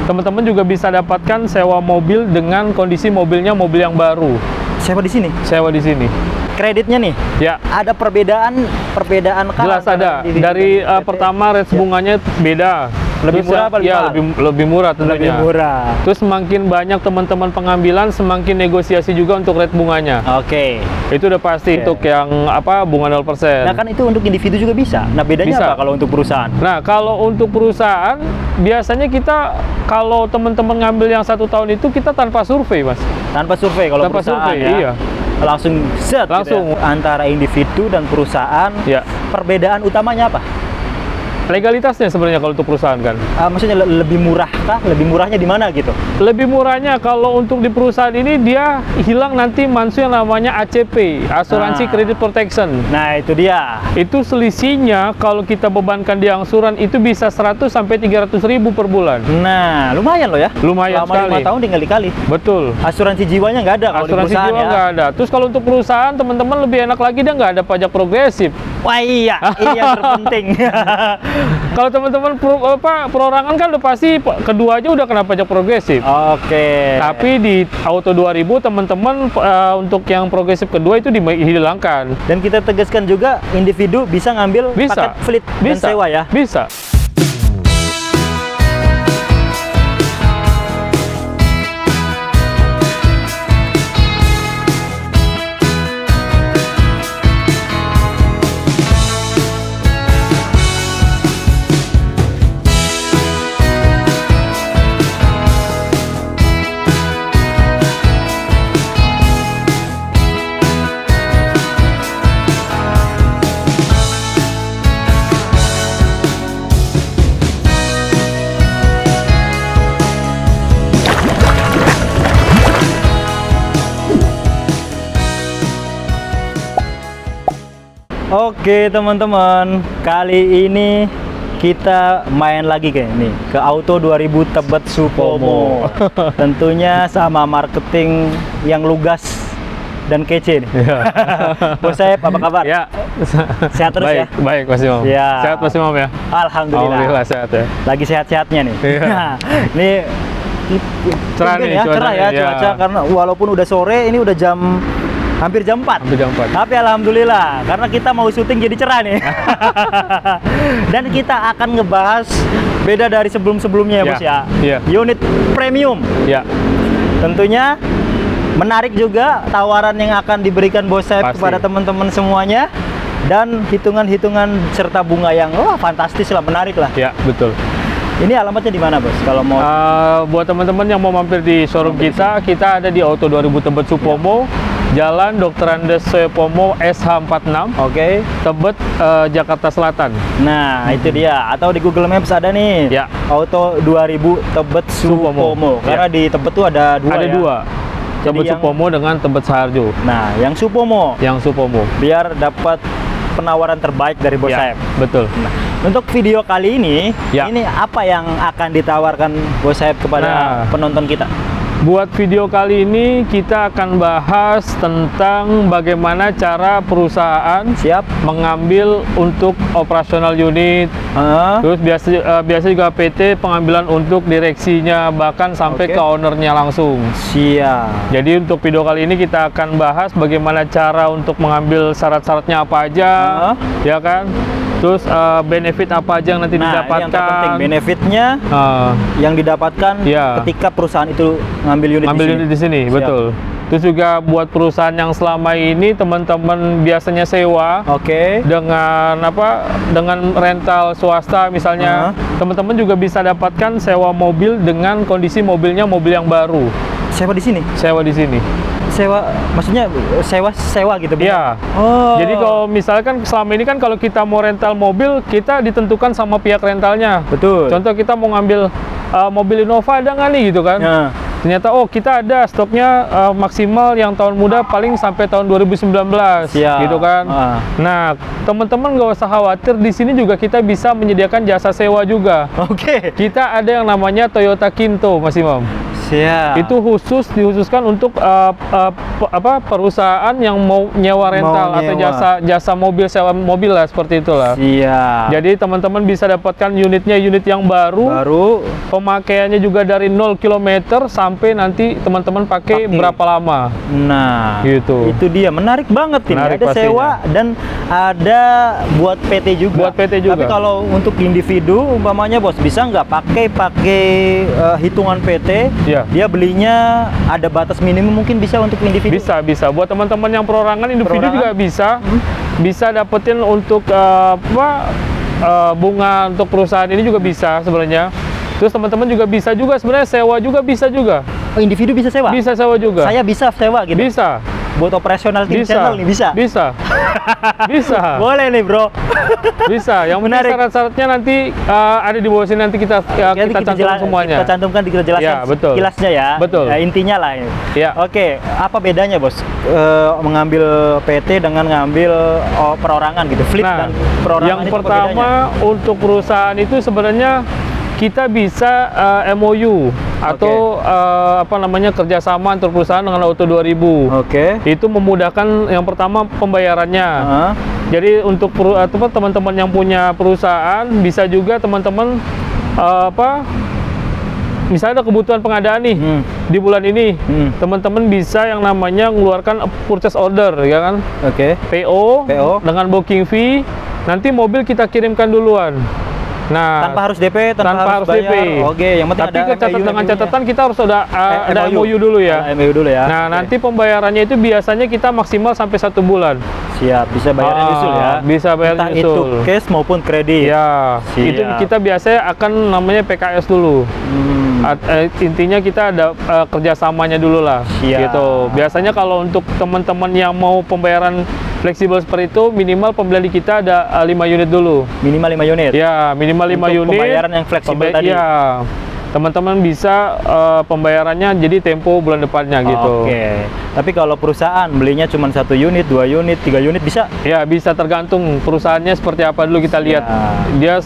teman-teman juga bisa dapatkan sewa mobil dengan kondisi mobilnya mobil yang baru. Sewa di sini? Sewa di sini. Kreditnya nih? Ya. Ada perbedaan jelas ada. Dari pertama rates bunganya beda. Lebih murah apa ya, lebih murah tentunya. Lebih murah. Terus semakin banyak teman-teman pengambilan, semakin negosiasi juga untuk rate bunganya. Oke. Itu udah pasti untuk yang bunga 0%. Nah kan itu untuk individu juga bisa. Nah bedanya apa kalau untuk perusahaan? Nah kalau untuk perusahaan, biasanya kita kalau teman-teman ngambil yang 1 tahun itu kita tanpa survei, Mas. Tanpa survei kalau tanpa perusahaan survei, ya? Iya. Langsung set langsung gitu ya? Antara individu dan perusahaan. Ya. Perbedaan utamanya apa? Legalitasnya sebenarnya kalau untuk perusahaan kan. Maksudnya lebih murah kah? Lebih murahnya di mana gitu? Lebih murahnya kalau untuk di perusahaan ini dia hilang nanti mansu yang namanya ACP, Asuransi Credit Protection. Nah itu dia. Itu selisihnya kalau kita bebankan di angsuran itu bisa 100 sampai 300 ribu per bulan. Nah lumayan loh ya. Lumayan sekali. Selama 5 tahun tinggal dikali. Betul. Asuransi jiwanya nggak ada kalau asuransi di perusahaan jiwa nggak ada. Terus kalau untuk perusahaan teman-teman lebih enak lagi, dia nggak ada pajak progresif. Wah iya, ini yang terpenting. Kalau teman-teman perorangan kan udah pasti kedua aja udah kena pajak progresif. Oke. Tapi di Auto 2000 teman-teman untuk yang progresif kedua itu dihilangkan. Dan kita tegaskan juga individu bisa ngambil paket fleet dan sewa ya. Bisa. Oke teman-teman, kali ini kita main lagi kayak ini ke Auto 2000 Tebet Supomo. Tentunya sama marketing yang lugas dan kece nih. Ya. Bos Saib, apa kabar? Ya. Sehat terus baik, ya? Baik Mas Imam. Ya. Sehat Mas Imam ya? Alhamdulillah sehat ya. Lagi sehat-sehatnya nih. Ya. Ini cerah nih ya, cerah ya cuaca, karena walaupun udah sore, ini udah hampir jam 4. Hampir jam 4. Tapi alhamdulillah, karena kita mau syuting jadi cerah nih. Dan kita akan ngebahas beda dari sebelum-sebelumnya ya, Bos ya. Iya. Unit premium. Ya. Tentunya menarik juga tawaran yang akan diberikan Bos Saib kepada teman-teman semuanya. Dan hitungan-hitungan serta bunga yang fantastis lah, menarik lah. Ya, betul. Ini alamatnya di mana, Bos? Kalau mau buat teman-teman yang mau mampir di showroom kita ada di Auto 2000 Tebet Supomo. Jalan Dr. Andes Supomo SH46. Oke. Tebet, Jakarta Selatan. Nah, itu dia. Atau di Google Maps ada nih. Ya. Auto 2000 Tebet Supomo. Karena di Tebet tuh ada dua. Ada dua. Tebet Supomo dengan Tebet Saharjo. Nah, yang Supomo. Yang Supomo. Biar dapat penawaran terbaik dari Bos Saib. Betul. Nah, untuk video kali ini, ini apa yang akan ditawarkan Bos Saib kepada penonton kita? Buat video kali ini kita akan bahas tentang bagaimana cara perusahaan mengambil untuk operasional unit. Terus biasa juga PT pengambilan untuk direksinya, bahkan sampai ke ownernya langsung. Siap. Jadi untuk video kali ini kita akan bahas bagaimana cara untuk mengambil syarat-syaratnya apa aja, ya kan? Terus benefit apa aja yang nanti didapatkan? Yang terpenting benefitnya yang didapatkan ketika perusahaan itu ngambil unit di sini. Betul. Terus juga buat perusahaan yang selama ini teman-teman biasanya sewa, dengan dengan rental swasta misalnya, teman-teman juga bisa dapatkan sewa mobil dengan kondisi mobilnya mobil yang baru. Sewa di sini? Sewa di sini. Sewa, maksudnya sewa gitu? Iya. Jadi kalau misalkan selama ini kan kalau kita mau rental mobil, kita ditentukan sama pihak rentalnya. Betul. Contoh kita mau ngambil mobil Innova, ada nggak nih gitu kan? Ternyata kita ada stoknya maksimal yang tahun muda paling sampai tahun 2019. Gitu kan? Nah, teman-teman nggak usah khawatir, di sini juga kita bisa menyediakan jasa sewa juga. Kita ada yang namanya Toyota Kinto, Mas Imam. Siap. Itu dihususkan untuk perusahaan yang mau nyewa rental atau jasa mobil, sewa mobil lah, seperti itulah. Iya. Jadi teman-teman bisa dapatkan unit yang baru. Pemakaiannya juga dari 0 km sampai nanti teman-teman pakai berapa lama. Nah, gitu. Itu dia, menarik banget ini. Ada pastinya. sewa dan ada buat PT juga. Tapi kalau untuk individu umpamanya bos, bisa nggak pakai hitungan PT? Ya. Dia belinya ada batas minimum, mungkin bisa untuk individu. Bisa. Buat teman-teman yang perorangan, individu juga bisa. Bisa dapetin untuk bunga untuk perusahaan ini juga bisa sebenarnya. Terus teman-teman juga bisa sebenarnya sewa juga bisa juga. Oh, individu bisa sewa? Bisa sewa juga. Saya bisa sewa gitu? Bisa. Buat operasional tim channel nih bisa? Bisa. Bisa. Boleh nih bro. Bisa. Yang menarik, syarat-syaratnya nanti ada di bawah sini, nanti kita cantumkan semuanya. Kita cantumkan, kita jelaskan kilasnya ya. Betul. Ya, intinya lah ini. Ya. Oke, apa bedanya bos mengambil PT dengan ngambil perorangan gitu? Fleet dan perorangan. Yang pertama untuk perusahaan itu sebenarnya kita bisa MOU atau kerjasama antar perusahaan dengan Auto 2000. Itu memudahkan yang pertama pembayarannya. Jadi untuk teman-teman yang punya perusahaan, bisa juga teman-teman misalnya ada kebutuhan pengadaan nih di bulan ini, teman-teman bisa yang namanya mengeluarkan purchase order, ya kan? PO dengan booking fee, nanti mobil kita kirimkan duluan. Nah, tanpa harus DP, tanpa harus bayar. DP. Oke, yang penting tapi dengan catatan kita harus ada MOU dulu ya. MOU dulu ya. Nah, nanti pembayarannya itu biasanya kita maksimal sampai 1 bulan. Siap, bisa bayarnya nyusul ya. Bisa bayar nyusul. Itu cash maupun kredit. Ya, itu kita biasanya akan namanya PKS dulu. Intinya kita ada kerjasamanya dulu lah. Gitu. Biasanya kalau untuk teman-teman yang mau pembayaran fleksibel seperti itu, minimal pembelian di kita ada 5 unit dulu. Minimal 5 unit? Ya, minimal 5 unit. Pembayaran yang fleksibel tadi? Ya, teman-teman bisa pembayarannya jadi tempo bulan depannya gitu. Tapi kalau perusahaan belinya cuma 1 unit, 2 unit, 3 unit bisa? Ya, bisa, tergantung perusahaannya seperti apa dulu kita lihat. Dia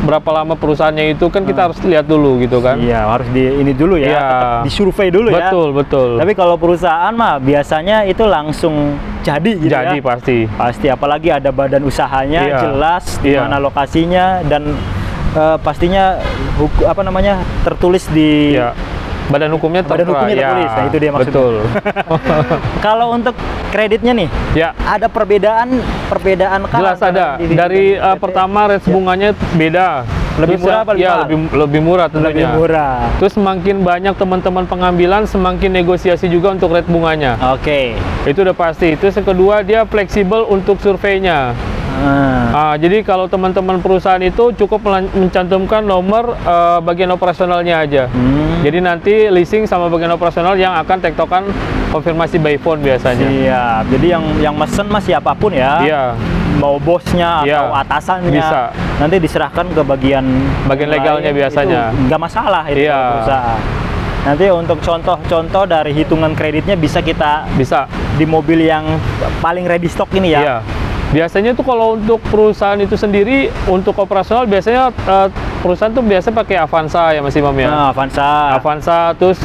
berapa lama perusahaannya itu kan kita harus lihat dulu gitu kan. Iya, harus ini dulu ya. Tetap disurvei dulu ya. Betul. Tapi kalau perusahaan mah biasanya itu langsung jadi gitu ya. Pasti, apalagi ada badan usahanya jelas di mana lokasinya dan pastinya tertulis di badan hukumnya tertulis. Nah, itu dia maksudnya. Betul. Kalau untuk kreditnya nih, ada perbedaan jelas ada. Dari pertama rates bunganya beda. Lebih murah apa lebih murah tentunya. Lebih murah. Terus semakin banyak teman-teman pengambilan, semakin negosiasi juga untuk rate bunganya. Itu udah pasti. Terus yang kedua, dia fleksibel untuk surveinya. Jadi kalau teman-teman perusahaan itu cukup mencantumkan nomor bagian operasionalnya aja. Jadi nanti leasing sama bagian operasional yang akan tektokan konfirmasi by phone biasanya. Iya. Jadi yang mesen siapapun ya. Iya. Mau bosnya atau atasannya, bisa. Nanti diserahkan ke bagian legalnya biasanya. Nggak masalah itu perusahaan. Nanti untuk contoh-contoh dari hitungan kreditnya bisa di mobil yang paling ready stock ini ya. Iya. Biasanya tuh kalau untuk perusahaan itu sendiri, untuk operasional biasanya perusahaan tuh biasa pakai Avanza ya Mas Imam ya. Avanza, terus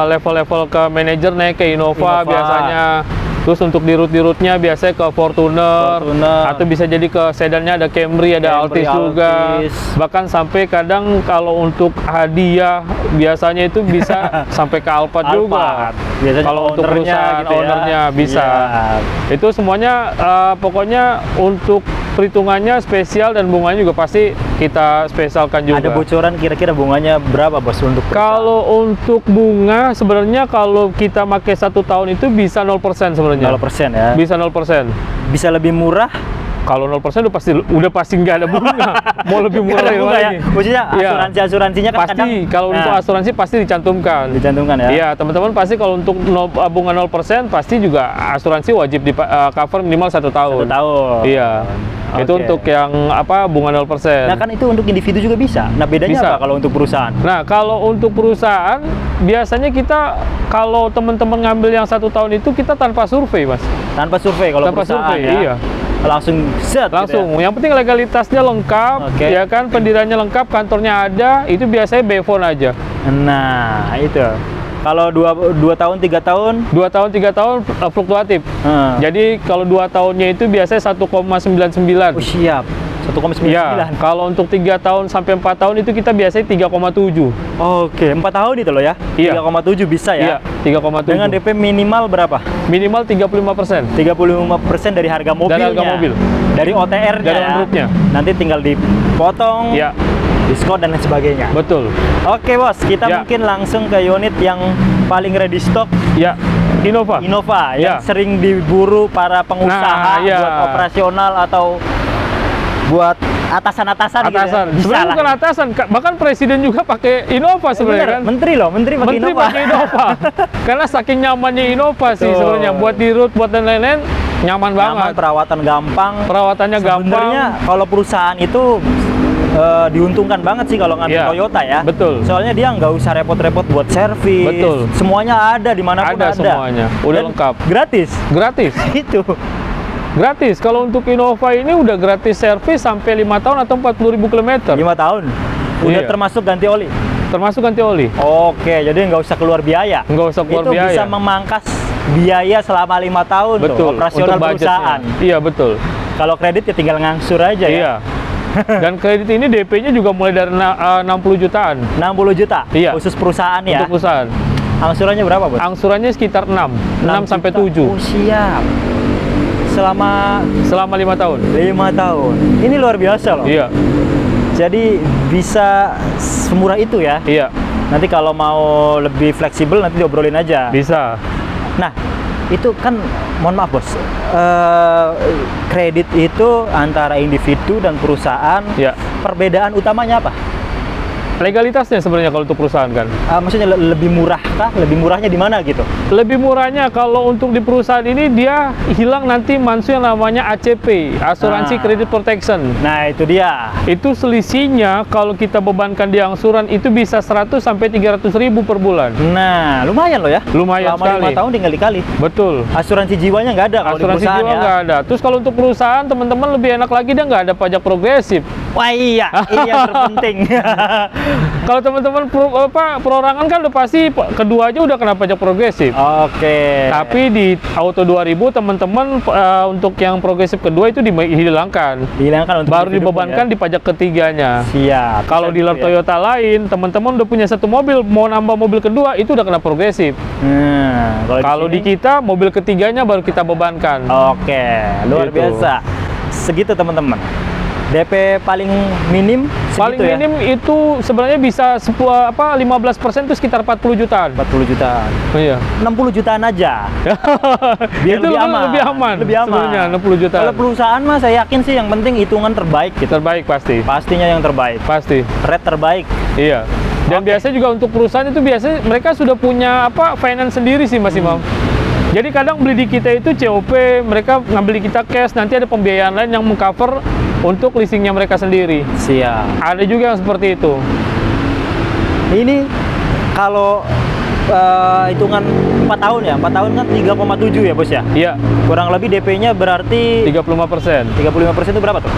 level-level ke manajer naik ke Innova biasanya. Terus untuk dirut-dirutnya biasanya ke Fortuner, atau bisa jadi ke sedannya ada Camry, ada Altis juga. Bahkan sampai kadang kalau untuk hadiah biasanya itu bisa sampai ke Alphard juga. Kalau untuk perusahaan gitu ownernya bisa. Itu semuanya pokoknya untuk perhitungannya spesial dan bunganya juga pasti kita spesialkan juga. Ada bocoran kira-kira bunganya berapa bos untuk perusahaan? Kalau untuk bunga sebenarnya kalau kita pakai 1 tahun itu bisa 0% sebenarnya. 0% ya? Bisa 0%. Bisa lebih murah? Kalau 0% udah pasti nggak ada bunga. Mau lebih murah lagi. Maksudnya asuransinya kan pasti, kalau untuk asuransi pasti dicantumkan. Dicantumkan ya? Iya, teman-teman pasti kalau untuk bunga 0% pasti juga asuransi wajib di cover minimal 1 tahun. 1 tahun. Iya. Itu untuk yang bunga 0%. Nah kan itu untuk individu juga bisa. Nah bedanya apa kalau untuk perusahaan? Nah kalau untuk perusahaan biasanya kita kalau teman-teman ngambil yang 1 tahun itu kita tanpa survei Mas. Tanpa survei kalau perusahaan ya? Iya. langsung set langsung. gitu ya? Yang penting legalitasnya lengkap, ya kan, pendiriannya lengkap, kantornya ada, itu biasanya BFON aja. Nah, itu. Kalau 2 tahun 3 tahun? 2 tahun 3 tahun fluktuatif. Jadi kalau 2 tahunnya itu biasanya 1,99. Oh, siap. 1,99. Ya, kalau untuk 3 tahun sampai 4 tahun itu kita biasanya 3,7. Oke, 4 tahun itu loh ya. Iya. 3,7 bisa ya. Iya, 3,7. Dengan DP minimal berapa? Minimal 35%. 35% dari harga mobilnya. Dari harga mobil. Dari OTR-nya. Dari ya. on-roadnya. Nanti tinggal dipotong. Ya. Diskon dan lain sebagainya. Betul. Oke bos, kita mungkin langsung ke unit yang paling ready stock. Ya, Innova. Innova yang sering diburu para pengusaha buat operasional atau buat atasan-atasan gitu ya. Sebenarnya bukan atasan, bahkan presiden juga pakai Innova sebenarnya kan. Menteri pakai Innova. Karena saking nyamannya Innova sih sebenarnya, buat di route, buat dan lain-lain nyaman banget. Perawatan gampang. Perawatannya gampang. Sebenarnya kalau perusahaan itu diuntungkan banget sih kalau ngambil Toyota ya. Betul. Soalnya dia nggak usah repot-repot buat servis. Betul. Semuanya ada dimanapun ada. Semuanya. Udah lengkap. Gratis. Gratis. Itu. Gratis. Kalau untuk Innova ini udah gratis servis sampai 5 tahun atau 40.000 km. 5 tahun. Udah termasuk ganti oli. Termasuk ganti oli. Oke, jadi nggak usah keluar biaya. Nggak usah keluar Itu biaya. bisa memangkas biaya selama 5 tahun. Betul. Tuh, operasional perusahaan. Iya betul. Kalau kredit ya tinggal ngangsur aja ya. Dan kredit ini DP-nya juga mulai dari 60 jutaan. 60 juta? Iya. Khusus perusahaan ya? Untuk perusahaan. Angsurannya berapa, Bos? Angsurannya sekitar 6 sampai 7. Oh, siap. Selama 5 tahun. 5 tahun. Ini luar biasa loh. Iya. Jadi bisa semurah itu ya? Iya. Nanti kalau mau lebih fleksibel nanti diobrolin aja. Bisa. Nah, itu kan mohon maaf bos, kredit itu antara individu dan perusahaan, perbedaan utamanya apa? Legalitasnya sebenarnya kalau untuk perusahaan kan. Maksudnya lebih murah kah? Lebih murahnya di mana gitu? Lebih murahnya kalau untuk di perusahaan ini dia hilang nanti mansu yang namanya ACP, Asuransi Credit Protection. Nah itu dia. Itu selisihnya kalau kita bebankan di angsuran itu bisa 100 sampai 300 ribu per bulan. Nah lumayan loh ya. Lumayan sekali. 5 tahun tinggal dikali. Betul. Asuransi jiwanya nggak ada kalau asuransi di perusahaan jiwa nggak ada. Terus kalau untuk perusahaan teman-teman lebih enak lagi dia nggak ada pajak progresif. Wah iya, ini yang terpenting. Kalau teman-teman perorangan kan udah pasti kedua aja udah kena pajak progresif. Oke. Tapi di Auto 2000 teman-teman untuk yang progresif kedua itu dihilangkan. Dihilangkan untuk baru dibebankan di pajak ketiganya. Siap. Kalau dealer Toyota lain, teman-teman udah punya satu mobil, mau nambah mobil kedua itu udah kena progresif. Kalau di kita mobil ketiganya baru kita bebankan. Oke, luar biasa. Segitu teman-teman. DP paling minim segitu paling minim ya? Itu sebenarnya bisa 15% itu sekitar 40 jutaan. 40 jutaan. Iya. 60 jutaan aja. Biar itu lebih aman. Lebih aman. Lebih aman. Sebenarnya 60 jutaan. Kalau perusahaan mah saya yakin sih yang penting hitungan terbaik gitu. Terbaik pasti. Pastinya yang terbaik. Pasti. Rate terbaik. Iya. Dan biasanya juga untuk perusahaan itu biasanya mereka sudah punya finance sendiri sih Mas Imam. Jadi kadang beli di kita itu COP, mereka ngambil di kita cash, nanti ada pembiayaan lain yang mengcover untuk leasingnya mereka sendiri. Siap. Ada juga yang seperti itu. Ini kalau hitungan 4 tahun ya, 4 tahun kan 3,7 ya bos ya? Iya. Kurang lebih DP-nya berarti 35%. 35% itu berapa tuh?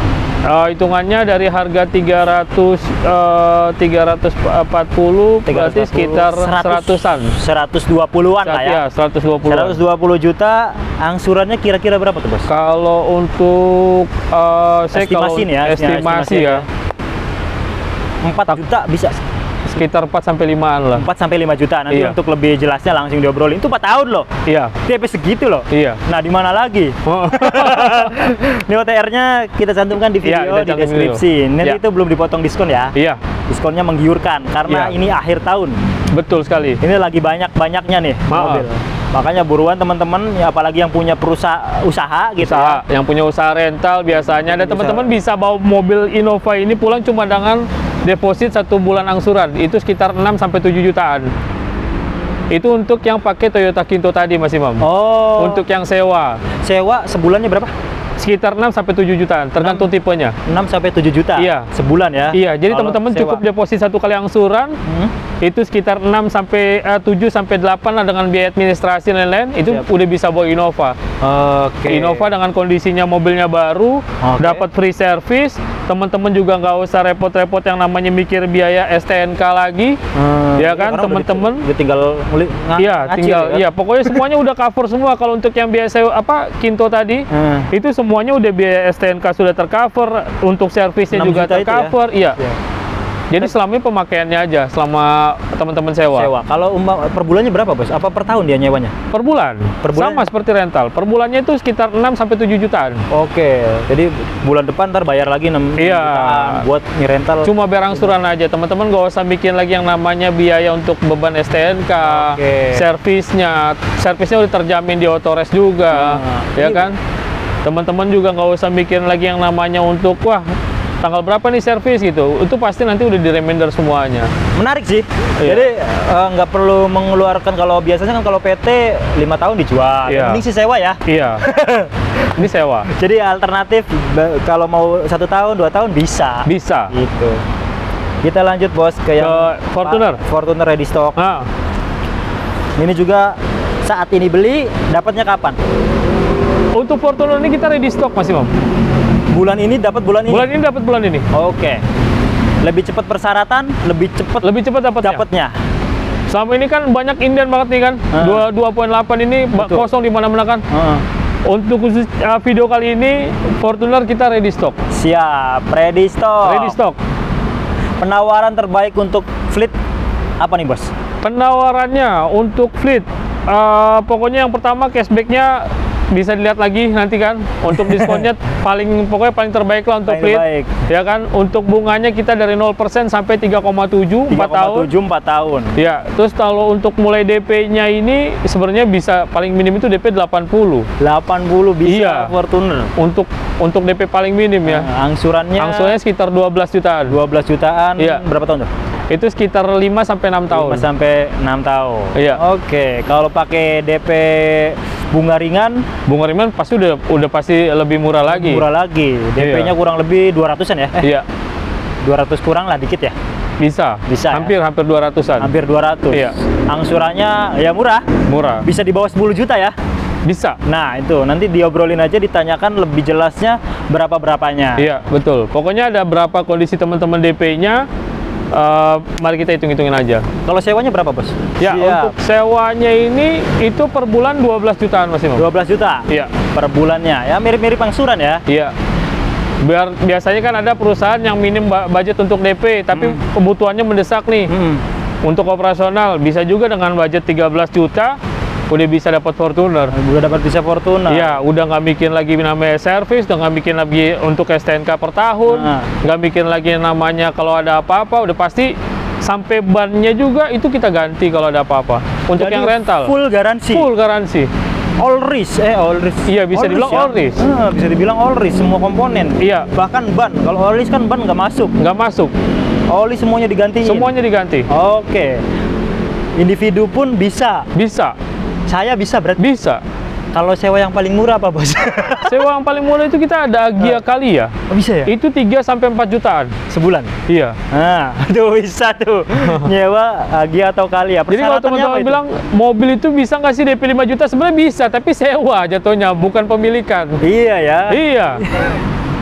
Hitungannya dari harga 340 berarti sekitar 100-an. 120-an lah ya? Iya, 120-an. 120 juta, angsurannya kira-kira berapa tuh bos? Kalau untuk estimasi ya. 4 juta bisa? Sekitar 4-5an lah. 4-5 juta. Nanti untuk lebih jelasnya langsung diobrolin. Itu 4 tahun loh. Iya. DP segitu loh. Iya. Nah, di mana lagi? Ini OTR-nya kita cantumkan di video di deskripsi. Nanti itu belum dipotong diskon ya. Iya. Diskonnya menggiurkan karena ini akhir tahun. Betul sekali. Ini lagi banyak-banyaknya nih mobil. Makanya buruan teman-teman, ya apalagi yang punya usaha gitu ya. Yang punya usaha rental biasanya. Dan teman-teman bisa bawa mobil Innova ini pulang cuma dengan deposit 1 bulan angsuran. Itu sekitar 6-7 jutaan. Itu untuk yang pakai Toyota Kinto tadi Mas Imam. Oh. Untuk yang sewa. Sewa sebulannya berapa? sekitar 6 sampai 7 jutaan, tergantung tipenya. 6 sampai 7 juta. Iya. Sebulan ya. Iya, jadi Kalau teman-teman sewa. cukup deposit 1 kali angsuran. Itu sekitar 6 sampai 7 sampai 8 lah dengan biaya administrasi dan lain-lain. Itu Siap. udah bisa bawa Innova. Oke. Innova dengan kondisinya mobilnya baru, dapat free service. Teman-teman juga nggak usah repot-repot yang namanya mikir biaya STNK lagi. Ya kan, teman-teman. Udah tinggal Iya, tinggal. Iya, pokoknya semuanya udah cover semua. Kalau untuk yang biasa Kinto tadi, itu semuanya udah biaya STNK sudah tercover, untuk servisnya 6 juga juta itu ya? tercover. Iya. Jadi selama ini pemakaiannya aja, selama teman-teman sewa. Kalau per bulannya berapa, Bos? Apa per tahun dia nyewanya? Per bulan. Per bulan? Sama seperti rental. Per bulannya itu sekitar 6 sampai 7 jutaan. Oke. Jadi bulan depan ntar bayar lagi 6 jutaan buat rental. Cuma bayar angsuran aja. Teman-teman gak usah bikin lagi yang namanya biaya untuk beban STNK, servisnya. Servisnya udah terjamin di Autores juga, ya kan? Teman-teman juga nggak usah bikin lagi yang namanya untuk tanggal berapa nih servis gitu, itu pasti nanti udah di reminder semuanya. Menarik sih. Jadi nggak perlu mengeluarkan, kalau biasanya kan kalau PT 5 tahun dijual. Mending sih sewa ya. Iya. Ini sewa. Jadi alternatif kalau mau 1 tahun 2 tahun bisa. Bisa. Gitu. Kita lanjut, Bos, ke yang Fortuner. Fortuner ready stock. Ini juga saat ini beli, dapatnya kapan? Untuk Fortuner ini kita ready stock masih, Mam. Bulan ini dapat bulan ini? Bulan ini dapat bulan ini. Oke. Lebih cepat persyaratan, lebih cepat dapatnya. Selama ini kan banyak inden banget nih kan. 2.8 ini kosong di mana-mana kan. Untuk khusus video kali ini Fortuner kita ready stock. Siap, ready stock. Ready stock. Penawaran terbaik untuk fleet apa nih, Bos? Penawarannya untuk fleet, pokoknya yang pertama cashbacknya bisa dilihat lagi nanti kan. Untuk diskonnya pokoknya paling terbaik lah untuk fleet. Ya kan, untuk bunganya kita dari 0% sampai 3,7 4 tahun. 4 tahun. Ya, terus kalau untuk mulai DP-nya ini sebenarnya bisa paling minim itu DP 80. 80 bisa. Fortuner. Untuk DP paling minim ya. Angsurannya sekitar 12 jutaan. 12 jutaan. Iya. Berapa tahun tuh? Itu sekitar 5 sampai 6 tahun. 5 sampai 6 tahun. Iya. Oke, kalau pakai DP bunga ringan pasti udah pasti lebih murah lagi. DP-nya kurang lebih 200-an ya? Iya. 200 kurang lah dikit ya? Bisa hampir 200-an. Hampir 200. Iya. Angsurannya ya murah. Bisa di bawah 10 juta ya? Bisa. Nah, itu nanti diobrolin aja, ditanyakan lebih jelasnya berapanya. Iya, betul. Pokoknya ada berapa kondisi teman-teman DP-nya. Mari kita hitung-hitungin aja. Kalau sewanya berapa, Bos? Ya, untuk sewanya ini itu per bulan 12 jutaan masih, Mam. 12 juta? Iya. Per bulannya. Ya mirip-mirip angsuran ya? Iya. Biasanya kan ada perusahaan yang minim budget untuk DP, tapi kebutuhannya mendesak nih. Untuk operasional bisa juga dengan budget 13 juta udah bisa dapat Fortuner. Iya, udah nggak bikin lagi namanya servis, udah nggak bikin lagi untuk STNK per tahun, nggak bikin lagi namanya kalau ada apa-apa, udah pasti sampai bannya juga itu kita ganti kalau ada apa-apa. Untuk yang rental full garansi. All risk. Iya, bisa dibilang all risk. Bisa dibilang all risk, semua komponen. Iya. Bahkan ban. Kalau all risk kan ban nggak masuk. All risk semuanya diganti. Oke. Individu pun bisa. Saya bisa berarti? Bisa. Kalau sewa yang paling murah apa, Bos? Sewa yang paling murah itu kita ada Agia kali ya. Bisa ya? Itu 3 sampai 4 jutaan sebulan. Iya. Nah, tuh bisa tuh. Nyewa Agia atau kali ya. Jadi kalau teman-teman bilang mobil itu bisa nggak sih DP 5 juta? Sebenarnya bisa, tapi sewa jatuhnya, bukan pemilikan. Iya ya. Iya.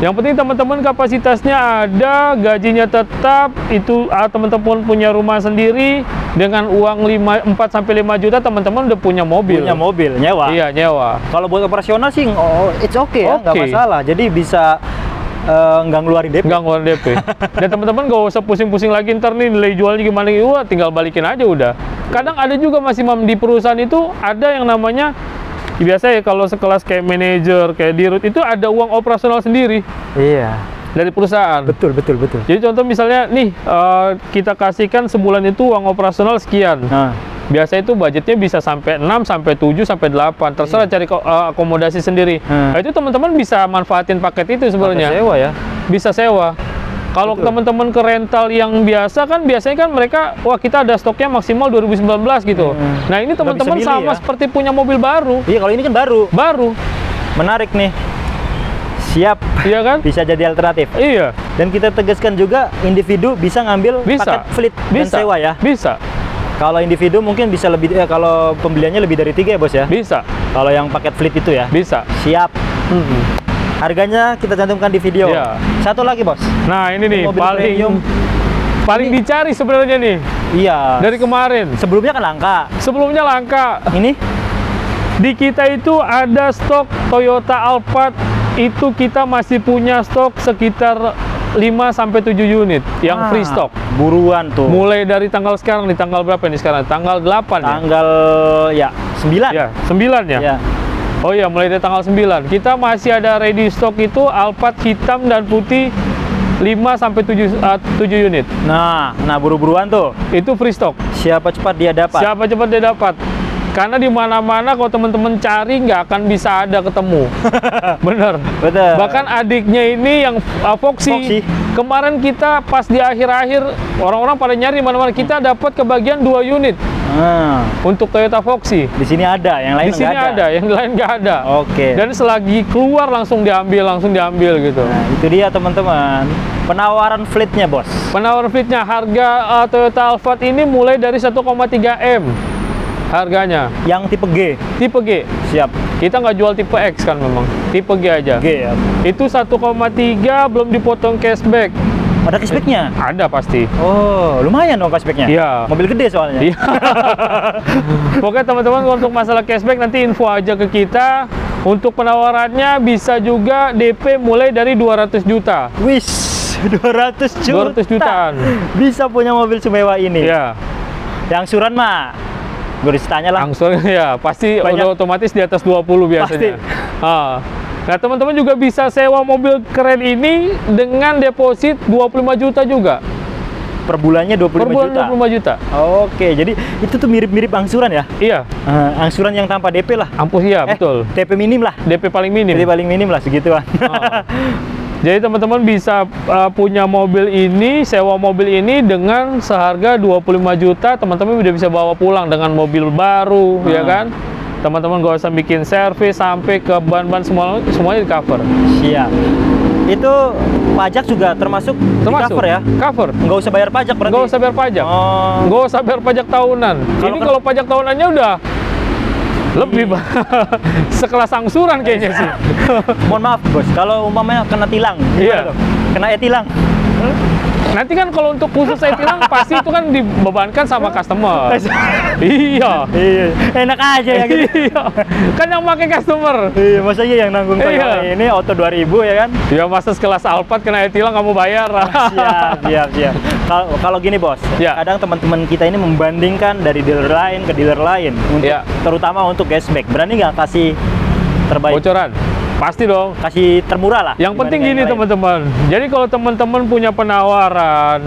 Yang penting teman-teman kapasitasnya ada, gajinya tetap, itu teman-teman punya rumah sendiri, dengan uang 4 sampai 5 juta teman-teman udah punya mobil. Nyewa. Iya, nyewa. Kalau buat operasional sih it's okay ya, nggak masalah. Jadi bisa nggak ngeluarin DP. Dan teman-teman nggak usah pusing-pusing lagi ntar nih nilai jualnya gimana, tinggal balikin aja udah. Kadang ada juga masih di perusahaan itu ada yang namanya biasa ya, kalau sekelas kayak manajer, kayak dirut itu ada uang operasional sendiri. Iya. Dari perusahaan. Betul. Jadi contoh misalnya nih, kita kasihkan sebulan itu uang operasional sekian. Biasa itu budgetnya bisa sampai 6, sampai 7, sampai 8. Terserah cari akomodasi sendiri. Nah, itu teman-teman bisa manfaatin paket itu sebenarnya. Sewa ya? Bisa sewa. Kalau teman-teman ke rental yang biasa kan, biasanya kan mereka, wah kita ada stoknya maksimal 2019 gitu. Nah ini teman-teman sama seperti punya mobil baru. Iya, kalau ini kan baru. Baru. Menarik nih. Siap. Iya kan? Bisa jadi alternatif. Iya. Dan kita tegaskan juga individu bisa ngambil paket fleet dan sewa ya. Bisa. Kalau individu mungkin bisa lebih, kalau pembeliannya lebih dari 3 ya bos ya. Bisa. Kalau yang paket fleet itu ya. Bisa. Siap. Harganya kita cantumkan di video. Ya. Satu lagi bos. Nah ini nih paling Ini dicari sebenarnya nih. Iya. Dari kemarin. Sebelumnya kan langka. Sebelumnya langka. Ini Di kita itu ada stok Toyota Alphard, itu kita masih punya stok sekitar 5-7 unit yang free stock. Buruan tuh. Mulai dari tanggal sekarang, di tanggal berapa nih sekarang? Tanggal 8 tanggal ya 9. Ya, 9 ya? Ya. Oh iya, mulai dari tanggal 9. Kita masih ada ready stock itu Alphard hitam dan putih 5-7 unit. Nah buru-buruan tuh. Itu free stock. Siapa cepat dia dapat. Siapa cepat dia dapat. Karena di mana-mana kalau teman-teman cari nggak akan bisa ada ketemu. Bener. Betul. Bahkan adiknya ini yang Foxy. Kemarin kita pas di akhir-akhir orang-orang pada nyari mana-mana, kita dapat kebagian 2 unit. Untuk Toyota Foxy. Di sini ada, yang lain di sini ada, yang lain nggak ada. Oke. Dan selagi keluar langsung diambil gitu. Nah, itu dia teman-teman. Penawaran fleetnya bos. Penawaran fleetnya harga Toyota Alphard ini mulai dari 1,3 M. Harganya yang tipe G. Tipe G. Siap. Kita nggak jual tipe X kan memang. Tipe G aja. G ya. Itu 1,3 belum dipotong cashback. Ada cashbacknya? Ada pasti. Oh, lumayan dong cashbacknya. Iya. Mobil gede soalnya. Iya. Pokoknya teman-teman untuk masalah cashback nanti info aja ke kita. Untuk penawarannya bisa juga DP mulai dari 200 juta. Wis, 200 juta. 200 jutaan. Bisa punya mobil semewah ini. Iya. Yang angsuran mah gue tanya lah. Angsuran ya pasti udah otomatis di atas 20 biasanya. Nah teman-teman juga bisa sewa mobil keren ini dengan deposit 25 juta juga. Per bulannya 25 per bulan juta? 25 juta. Oke, jadi itu tuh mirip-mirip angsuran ya? Iya. Angsuran yang tanpa DP lah. Ya, betul. DP minim lah. DP paling minim. DP paling minim lah segituan. Jadi teman-teman bisa punya mobil ini, sewa mobil ini dengan seharga 25 juta, teman-teman udah bisa bawa pulang dengan mobil baru, ya kan? Teman-teman gak usah bikin servis sampai ke ban-ban semuanya di cover. Siap. Itu pajak juga termasuk di cover ya? Cover. Nggak usah bayar pajak berarti? Nggak usah bayar pajak. Nggak usah bayar pajak tahunan. Ini kalau pajak tahunannya udah lebih sekelas angsuran kayaknya sih. Mohon maaf bos, kalau umpamanya kena tilang, kena e-tilang. Nanti kan kalau untuk khusus e-tilang pasti itu kan dibebankan sama customer. Iya. Enak aja ya gitu. Iya. Kan yang pakai customer. Iya, masa iya yang nanggung Toyota ini auto 2000 ya kan? Ya masa sekelas Alphard kena e-tilang kamu bayar. Siap. Kalau gini bos, kadang teman-teman kita ini membandingkan dari dealer lain ke dealer lain, untuk, terutama untuk cashback. Berani nggak kasih terbaik? Bocoran? Pasti dong. Kasih termurah lah. Yang penting gini teman-teman. Jadi kalau teman-teman punya penawaran,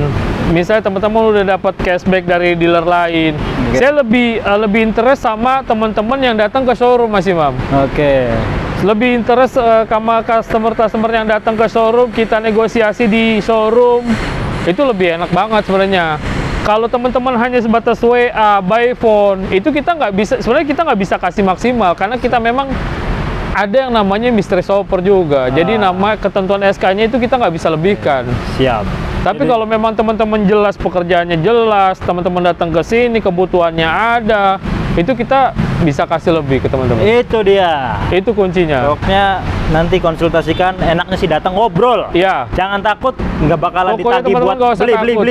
misalnya teman-teman udah dapat cashback dari dealer lain, saya lebih interest sama teman-teman yang datang ke showroom Mas Imam. Lebih interest sama customer yang datang ke showroom, kita negosiasi di showroom. Itu lebih enak banget sebenarnya. Kalau teman-teman hanya sebatas WA, by phone, itu kita nggak bisa. Sebenarnya kita nggak bisa kasih maksimal karena kita memang ada yang namanya mystery shopper juga. Jadi nama ketentuan SK-nya itu kita nggak bisa lebihkan. Siap. Tapi kalau memang teman-teman jelas pekerjaannya jelas, teman-teman datang ke sini kebutuhannya ada, itu kita bisa kasih lebih ke teman-teman. Itu dia. Itu kuncinya. Pokoknya nanti konsultasikan, enaknya sih datang ngobrol. Iya. Jangan takut, nggak bakalan pokoknya ditagih buat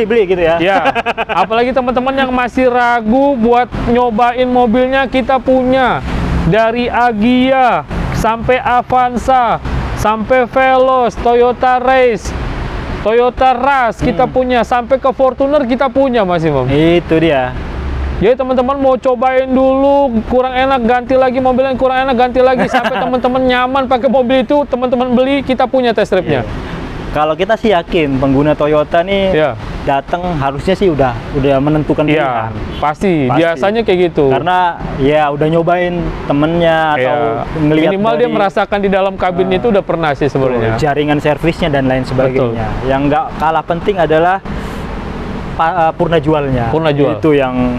beli gitu ya. Iya. Apalagi teman-teman yang masih ragu buat nyobain mobilnya, kita punya dari Agya sampai Avanza, sampai Veloz, Toyota Race, Toyota Rush kita punya, sampai ke Fortuner kita punya Mas Imam. Itu dia. Jadi teman-teman mau cobain dulu, kurang enak ganti lagi, mobilnya kurang enak ganti lagi, sampai teman-teman nyaman pakai mobil itu, teman-teman beli, kita punya test drive-nya. Kalau kita sih yakin pengguna Toyota nih datang harusnya sih udah menentukan pilihan. Pasti. Biasanya kayak gitu. Karena ya udah nyobain temennya atau ngelihat minimal dia merasakan di dalam kabin itu udah pernah sih sebenarnya. Jaringan servisnya dan lain sebagainya. Yang nggak kalah penting adalah purna jualnya. Purna jual. Itu yang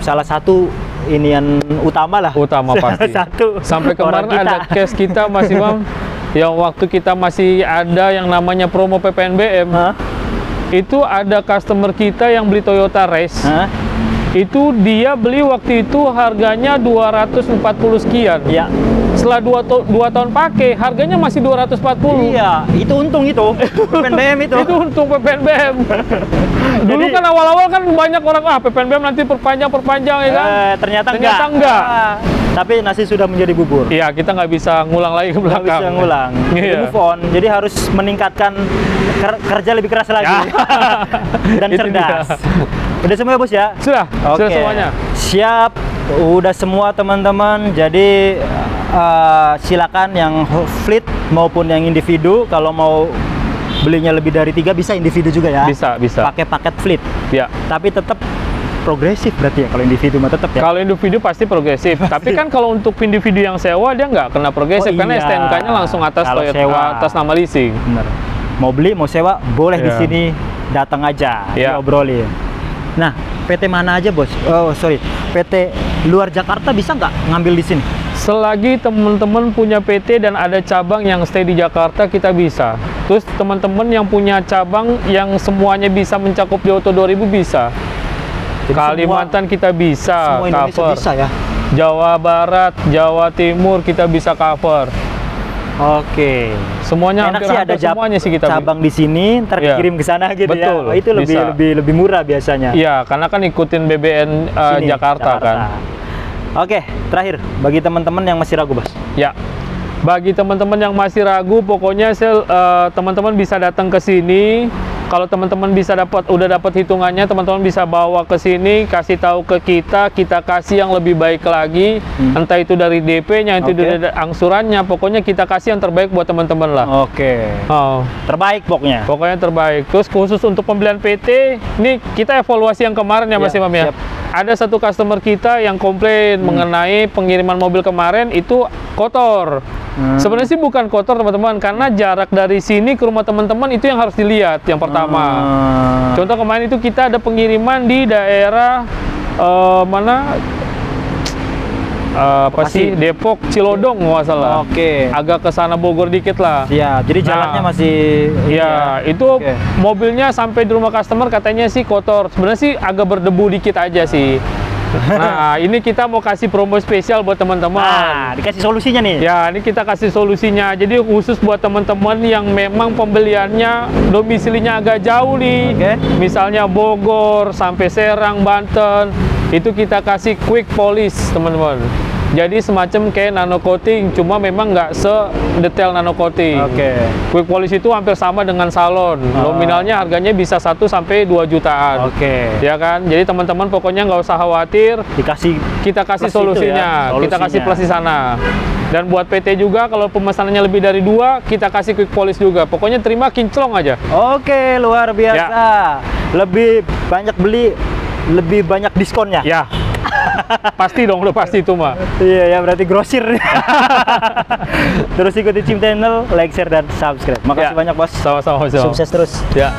salah satu inian utama lah. Utama pasti. Satu. Sampai kemarin ada case kita Mas Imam Yang waktu kita masih ada yang namanya promo PPNBM, itu ada customer kita yang beli Toyota Race. Itu dia beli waktu itu harganya 240 sekian. Ya. Setelah 2 tahun pakai, harganya masih 240. Iya, itu untung itu. PPNBM itu. Itu untung PPNBM. Dulu kan awal-awal kan banyak orang, PPNBM nanti perpanjang ya kan? Ternyata enggak. Tapi nasi sudah menjadi bubur. Iya, kita nggak bisa ngulang lagi ke belakang. Nggak bisa ngulang. Iya. Move on. Jadi harus meningkatkan kerja lebih keras lagi. Dan cerdas. Udah semua ya, Bos ya? Sudah semuanya. Siap. Udah semua teman-teman. Jadi silakan yang fleet maupun yang individu, kalau mau belinya lebih dari 3 bisa individu juga ya. Bisa. Pakai paket fleet. Ya. Tapi tetap progresif berarti ya, kalau individu mah tetap ya. Kalau individu pasti progresif. Tapi kan kalau untuk individu yang sewa dia nggak kena progresif karena STNK-nya langsung atas Toyota, atas nama leasing. Bener. Mau beli mau sewa boleh di sini, datang aja, diobrolin. Nah, PT mana aja, Bos? Oh, sorry. PT luar Jakarta bisa nggak ngambil di sini? Selagi teman-teman punya PT dan ada cabang yang stay di Jakarta, kita bisa. Terus teman-teman yang punya cabang yang semuanya bisa mencakup di Auto 2000 bisa. Jadi Kalimantan kita bisa semua Indonesia cover. Bisa ya? Jawa Barat, Jawa Timur kita bisa cover. Oke. Semuanya enak sih, ada semuanya sih kita cabang di sini, ntar kirim ke sana gitu. Betul, ya. Oh, itu lebih murah biasanya. Iya, karena kan ikutin BBN Jakarta kan. Oke, terakhir bagi teman-teman yang masih ragu, Bos. Ya. Bagi teman-teman yang masih ragu, pokoknya teman-teman bisa datang ke sini. Kalau teman-teman udah dapat hitungannya, teman-teman bisa bawa ke sini, kasih tahu ke kita kasih yang lebih baik lagi. Entah itu dari DP-nya, itu dari angsurannya, pokoknya kita kasih yang terbaik buat teman-teman lah. Oke. Terbaik pokoknya. Pokoknya terbaik. Terus khusus untuk pembelian PT, ini kita evaluasi yang kemarin ya Mas Imam ya. Ada satu customer kita yang komplain mengenai pengiriman mobil kemarin itu kotor. Sebenarnya sih bukan kotor teman-teman, karena jarak dari sini ke rumah teman-teman itu yang harus dilihat yang pertama. Contoh kemarin itu kita ada pengiriman di daerah mana? Depok, Cilodong nggak salah. Agak ke sana Bogor dikit lah. Iya, jadi jalannya masih. Iya, itu mobilnya sampai di rumah customer katanya sih kotor. Sebenarnya sih agak berdebu dikit aja sih. Nah, ini kita mau kasih promo spesial buat teman-teman. Nah, dikasih solusinya nih. Ya, ini kita kasih solusinya. Jadi khusus buat teman-teman yang memang pembeliannya domisilinya agak jauh nih. Misalnya Bogor sampai Serang, Banten, itu kita kasih quick polish, teman-teman. Jadi semacam kayak nano coating, cuma memang nggak sedetail nano coating. Quick polish itu hampir sama dengan salon. Nominalnya harganya bisa 1 sampai 2 jutaan. Ya kan? Jadi teman-teman pokoknya nggak usah khawatir. Kita kasih solusinya. Kita kasih plus di sana. Dan buat PT juga kalau pemesanannya lebih dari 2, kita kasih quick polish juga. Pokoknya terima kinclong aja. Oke, luar biasa. Lebih banyak beli, lebih banyak diskonnya. Ya. Pasti dong, udah pasti itu mah. Iya ya, berarti grosir. Terus ikuti Cim Channel, like, share, dan subscribe. Makasih banyak, Bos. Sama-sama. Sukses terus. Ya.